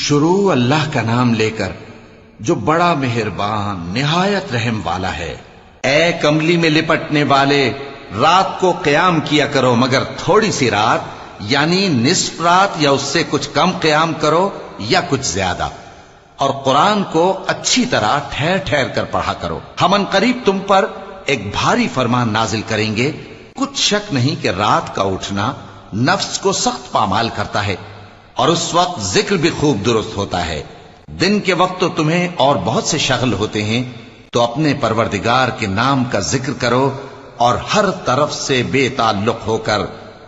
شروع اللہ کا نام لے کر جو بڑا مہربان نہایت رحم والا ہے۔ اے کملی میں لپٹنے والے، رات کو قیام کیا کرو مگر تھوڑی سی رات، یعنی نصف رات یا اس سے کچھ کم قیام کرو یا کچھ زیادہ، اور قرآن کو اچھی طرح ٹھہر ٹھہر کر پڑھا کرو۔ ہم ان قریب تم پر ایک بھاری فرمان نازل کریں گے۔ کچھ شک نہیں کہ رات کا اٹھنا نفس کو سخت پامال کرتا ہے، اور اس وقت ذکر بھی خوب درست ہوتا ہے۔ دن کے وقت تو تمہیں اور بہت سے شغل ہوتے ہیں، تو اپنے پروردگار کے نام کا ذکر کرو اور ہر طرف سے بے تعلق ہو کر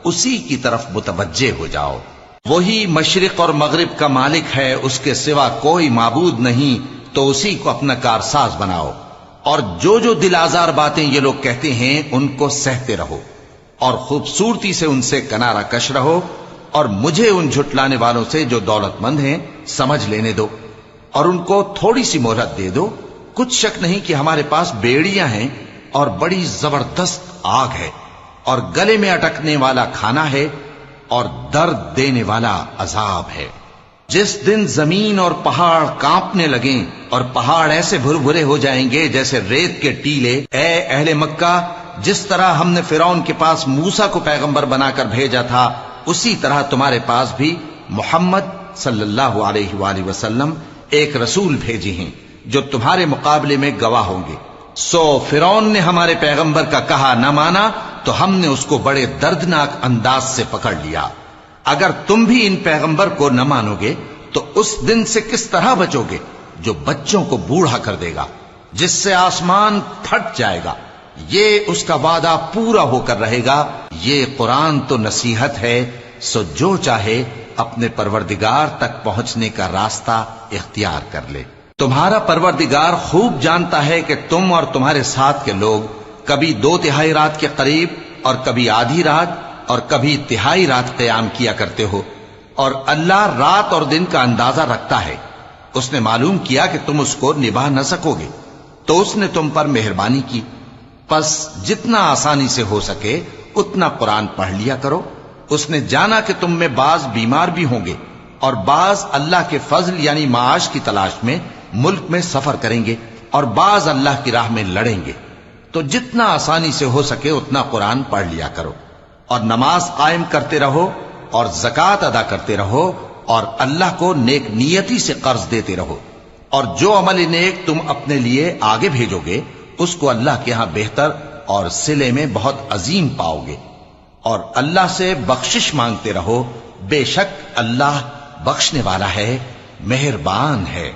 اسی کی طرف متوجہ ہو جاؤ۔ وہی مشرق اور مغرب کا مالک ہے، اس کے سوا کوئی معبود نہیں، تو اسی کو اپنا کارساز بناؤ۔ اور جو دل آزار باتیں یہ لوگ کہتے ہیں ان کو سہتے رہو، اور خوبصورتی سے ان سے کنارہ کش رہو، اور مجھے ان جھٹلانے والوں سے جو دولت مند ہیں سمجھ لینے دو، اور ان کو تھوڑی سی مہلت دے دو۔ کچھ شک نہیں کہ ہمارے پاس بیڑیاں ہیں اور بڑی زبردست آگ ہے، اور گلے میں اٹکنے والا کھانا ہے، اور درد دینے والا عذاب ہے۔ جس دن زمین اور پہاڑ کانپنے لگیں اور پہاڑ ایسے بھربھرے ہو جائیں گے جیسے ریت کے ٹیلے، اے اہل مکہ، جس طرح ہم نے فرعون کے پاس موسیٰ کو پیغمبر بنا کر بھیجا تھا، اسی طرح تمہارے پاس بھی محمد صلی اللہ علیہ وآلہ وسلم ایک رسول بھیجے ہیں جو تمہارے مقابلے میں گواہ ہوں گے۔ سو فرعون نے ہمارے پیغمبر کا کہا نہ مانا، تو ہم نے اس کو بڑے دردناک انداز سے پکڑ لیا۔ اگر تم بھی ان پیغمبر کو نہ مانو گے تو اس دن سے کس طرح بچو گے جو بچوں کو بوڑھا کر دے گا، جس سے آسمان پھٹ جائے گا۔ یہ اس کا وعدہ پورا ہو کر رہے گا۔ یہ قرآن تو نصیحت ہے، سو جو چاہے اپنے پروردگار تک پہنچنے کا راستہ اختیار کر لے۔ تمہارا پروردگار خوب جانتا ہے کہ تم اور تمہارے ساتھ کے لوگ کبھی 2/3 رات کے قریب اور کبھی آدھی رات اور کبھی تہائی رات قیام کیا کرتے ہو، اور اللہ رات اور دن کا اندازہ رکھتا ہے۔ اس نے معلوم کیا کہ تم اس کو نبھا نہ سکو گے، تو اس نے تم پر مہربانی کی، پس جتنا آسانی سے ہو سکے اتنا قرآن پڑھ لیا کرو۔ اس نے جانا کہ تم میں بعض بیمار بھی ہوں گے، اور بعض اللہ کے فضل یعنی معاش کی تلاش میں ملک میں سفر کریں گے، اور بعض اللہ کی راہ میں لڑیں گے، تو جتنا آسانی سے ہو سکے اتنا قرآن پڑھ لیا کرو، اور نماز قائم کرتے رہو، اور زکوٰۃ ادا کرتے رہو، اور اللہ کو نیک نیتی سے قرض دیتے رہو، اور جو عمل نیک تم اپنے لیے آگے بھیجو گے اس کو اللہ کے ہاں بہتر اور صلے میں بہت عظیم پاؤ گے۔ اور اللہ سے بخشش مانگتے رہو، بے شک اللہ بخشنے والا ہے، مہربان ہے۔